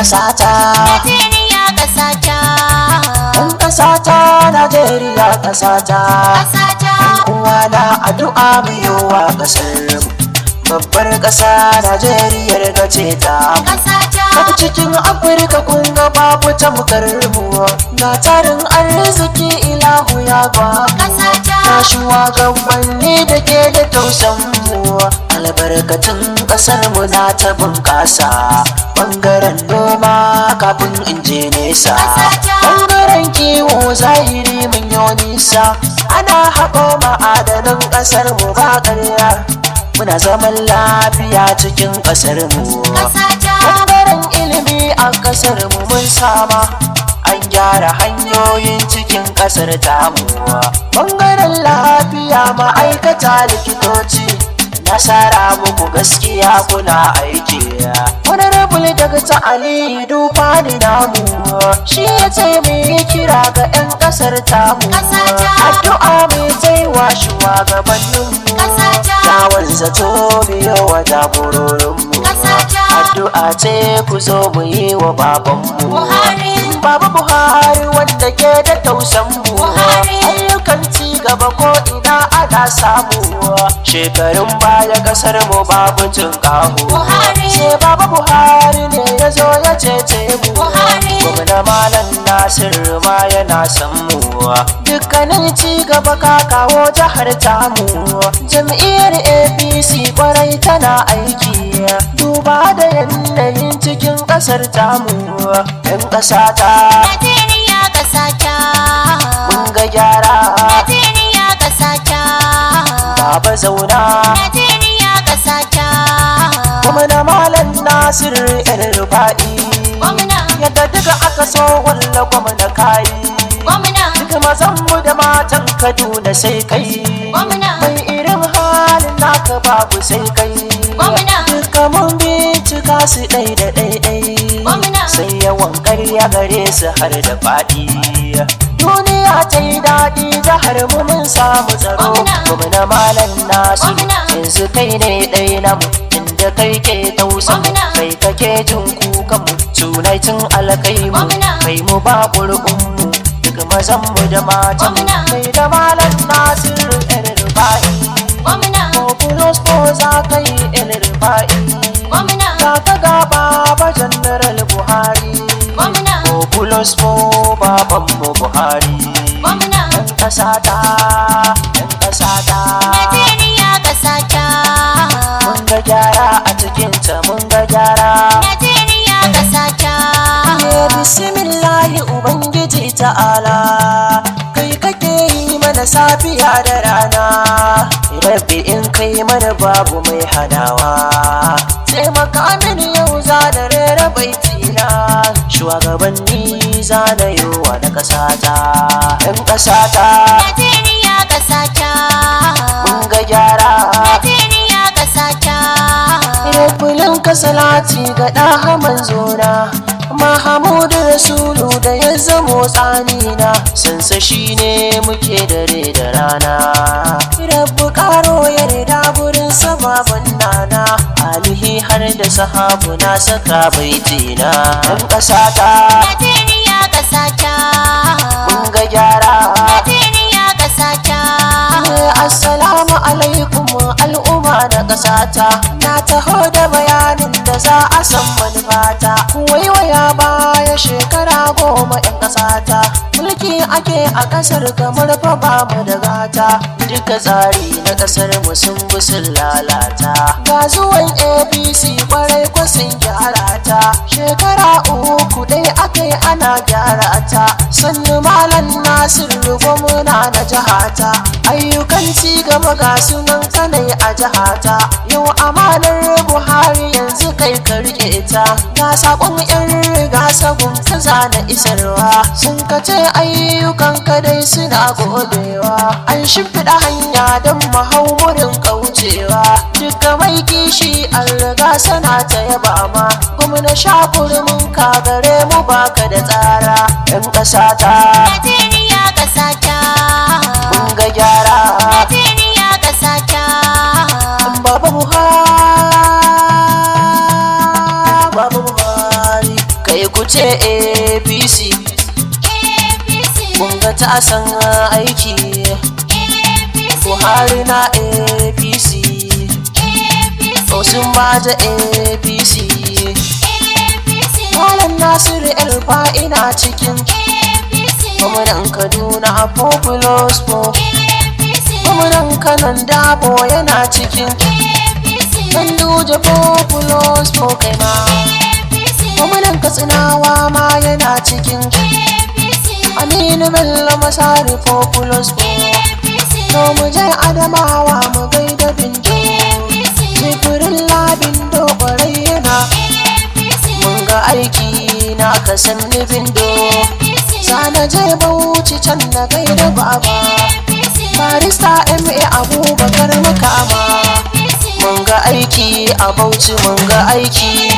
ƙasata, Najeriya ƙasata, ɗan ƙasata, Najeriya ƙasata. ƙasata, Uwa na addu'a biyowa ƙasar mu, babbar ƙasa Najeriya gace ta mu. ƙasata, Kaf cikin Afirka kun ga babu tamkar mu, ga tarin arziki ilahu ya ba mu. ƙasata, Na shugabanni da ke da tausan mu, albarkatun ƙasar mu na ta bunƙasa. Bangaren noma kafin in je nesa, ƙasata, bangaren kiwo zahiri mun yo nisa. Ana haƙo ma'adanan ƙasar mu ba ƙarya, muna zaman lafiya cikin ƙasar mu. ƙasata, Bangaren ilimi a ƙasar mu mun sama, an gyara hanyoyin cikin ƙasar tamu. Bangaren lafiya ma'aikata likitoci, nasara muku gaskiya kuna aiki. Honorable Dr. Ali Dufani namu, shi ya ce mai kira ga 'yan ƙasar tamu. ƙasata, Addu'a mai taiwa shugabanninmu, ƙasata, yawon zato biyo wa jagororinmu. ƙasata, Addu'a ce ku zo mu yi wa babanmu Buhari, Baba Buhari wanda ke da tausanmu. Buhari, Ayyukan ci gaba ko ina ana samu, shekarun baya kasar mu babu tunƙaho. Buhari, Sai Baba Buhari ne ya zo ya cece mu. Buhari, Gwamna Malam Nasir ma yana san mu, dukkanin ci gaba ka kawo jihar tamu. Jam'iyyar APC kwarai tana aiki, duba da yanayin cikin ƙasar tamu. 'Yan ƙasa ta Najeriya ƙasata, mun ga gyara, Najeriya ƙasata, Baba zauna. Najeriya ƙasata, Gwamna Malam Nasir El Rufa'i, gwamna, yadda duka aka so walla gwamna kayi. gwamna, Duk mazanmu da matan Kaduna sai kai, gwamna, mai irin halin naka babu sai kai. gwamna, Duka mun bincika su ɗai da ɗai, gwamna, sai yawan ƙarya gare su har da faɗi. Duniya ta yi daɗi jihar mu mun samu tsaro. Gwamna. Gwamna Malam Nasiru Gwamna. yanzu kai ne ɗai namu, inda kai ke tausan mu, Gwamna. kai kake jin kukan mu, tunaitin alkai mu, Gwamna. kai mu ba ƙurƙun mu, duk mazan mu da matan mu, Gwamna. kai da Malam Nasiru El Rufa'i. gwamna, Populos ko za ka yi El Rufa'i, gwamna, ga ka ga Baba General Buhari. gwamna, Populos ko baban mu Buhari. gwamna, Yan ƙasa ta, yan ƙasa ta, Najeriya ƙasata, mun ga gyara a cikinta mun ga gyara. Najeriya ƙasata, Bismillahi Ubangiji ta'ala, kai kake yi mana safiya da rana. Rabbi in kai mana babu mai hanawa, taimaka mini yau za da rera baitina. Shugabanni za da yiwa na ƙasata, 'yan ƙasata Najeriya ƙasata, mun ga gyara. Najeriya ƙasata, Rabbulin kasalati ga ɗaha manzona, Mahamudu Rasulu da ya zamo tsanina, sansa shi ne muke dare da rana. Rabbu ƙaro yarda gurin sababin nana, alihi har da sahabu na saka baitina. Ɗan ƙasata Najeriya ƙasata, mun ga gyara. Najeriya ƙasata, Assalamu alaikum al'umma na ƙasata, na taho da bayanin da za a san manufata. Waiwaya baya shekara 10 'yan ƙasata, mulki ake a ƙasar kamar fa ba mu da gata. Duka tsari na ƙasar mu sun bi sun lalata, ga zuwan APC kwarai ko sun gyara ta. Shekara 3 dai akai ana gyara ta, sannu Malam Nasiru gwamna na jihata. Ayyukan ci gaba ga sunan kanai a jihata, yau amanar Buhari yanzu kai ka rike ta. Ga sakon 'yan riga sabon ka zana isarwa, sun kace ayyukan ka dai suna gobewa. An shimfiɗa hanya don mahaurin kaucewa, duka mai kishi an riga sana ta yaba ma. Gwamna shakurmin ka gare mu baka da tsara. 'Yan ƙasata Najeriya ƙasata, mun ga gyara. Najeriya ƙasata, Baba Buhari, kai ce APC kunga ta san aiki Buhari na APC sun baje APC Malam Nasiru El-Rufai ina cikin gwamnan Kaduna a Populous Po gwamnan Kanon Dabo yana cikin Ganduje Populous Po kai ma gwamnan Katsinawa ma yana cikin Aminu Bello Masari Populous Po to mu je Adamawa mu gaida Bindo Jibirin Labindo ƙwarai yana mun ga aiki na kasan Bindo sana je Bauchi can na gaida baba Barista MA Abubakar Makama mun ga aiki a Bauchi mun ga aiki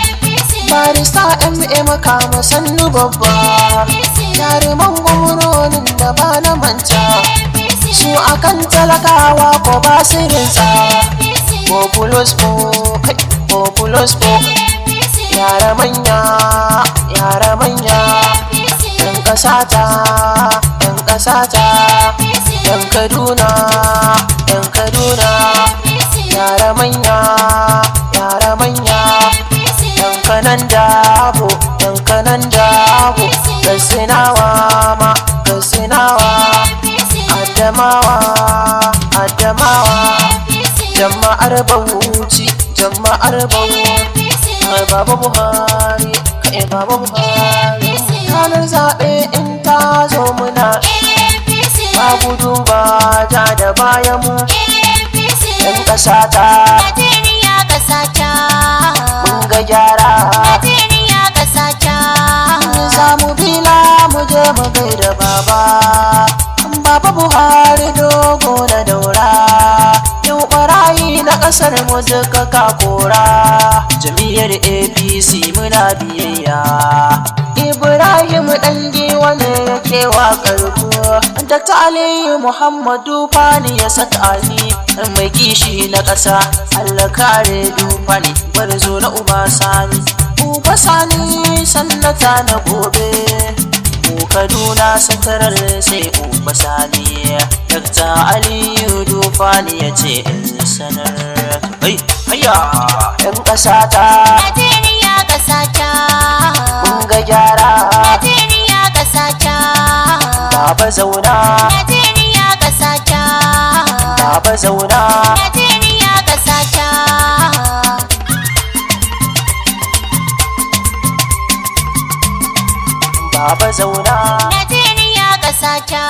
Barista MA Makama sannu babba jaruman gwamnonin da ba na manta su akan talakawa ko ba su rinsa Populous Po Populous Po yara manya yan kasata yan Kaduna yara manya yan Kanon Dabo Katsinawa Adamawa jama'ar Bauchi Baba Buhari ranar zaɓe in ta zo muna ba gudu ba ja da bayan mu yan ƙasata mun ga gyara za mu bila mu je mu gaida Baba Buhari dogo na daura yau ɓarayi na ƙasar mu duka ka kora jam'iyyar APC muna biyayya Ibrahim Dangiwa ne yake waƙar ku Dr. Aliyu Muhammadu Fani ya saka ni mai kishi na ƙasa Allah kare Dufani gwarzo na Uba Sani sannata na gobe Kaduna sakarar sai Uba Sani Dr. Aliyu Dufani ya ce in sanar hayya yan ƙasata Najeriya ƙasata mun ga gyara Najeriya ƙasata Baba zauna Najeriya ƙasata Baba zauna Najeriya ƙasata Baba zauna Najeriya ƙasata